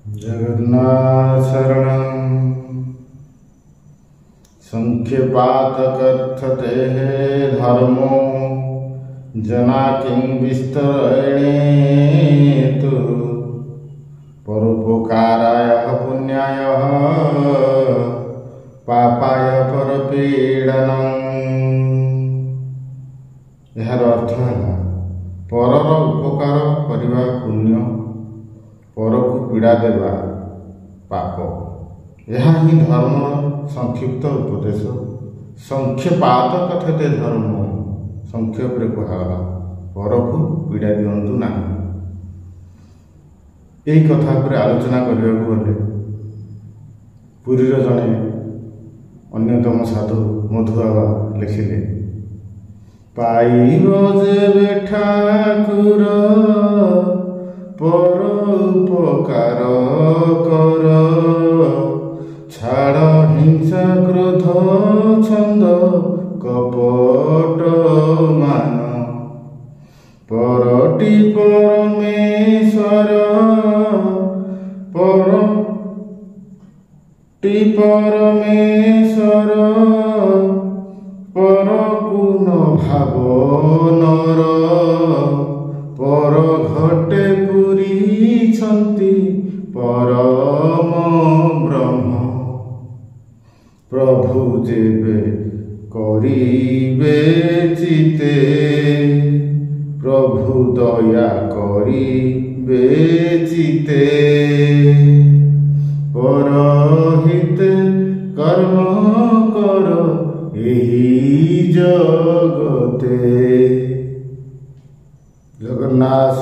जगन्नाथ शरणं संख्यपातकर्थते धर्मो जना किं विस्तरेणेतु परोपकाराय पुण्याय पापाय परपीडनं। यार अर्थ है परर उपकार करने पुण्य, पर को पीड़ा देवा पाप। यह ही धर्म संक्षिप्त उपदेश। संख्यपात कथते धर्म, संक्षेप कहगला पर को पीड़ा दिंतु ना। यही कथा पर आलोचना करने गले पुरीर जड़े अन्यतम साधु मधु बाबा लिखिले, पाइब जेबे ठाकुर पर उपकार कर, छाड़ हिंसा क्रोध छंद कपट मान, परटी परमेश्वर परटी परमेश्वर पर कुन भाव नर, पर घटे पुरी छंती परम ब्रह्म। प्रभु जेबे करिबे चिते, प्रभु दया करिबे चिते, परहित कर्म कर एही जगते। जगन्नाथ।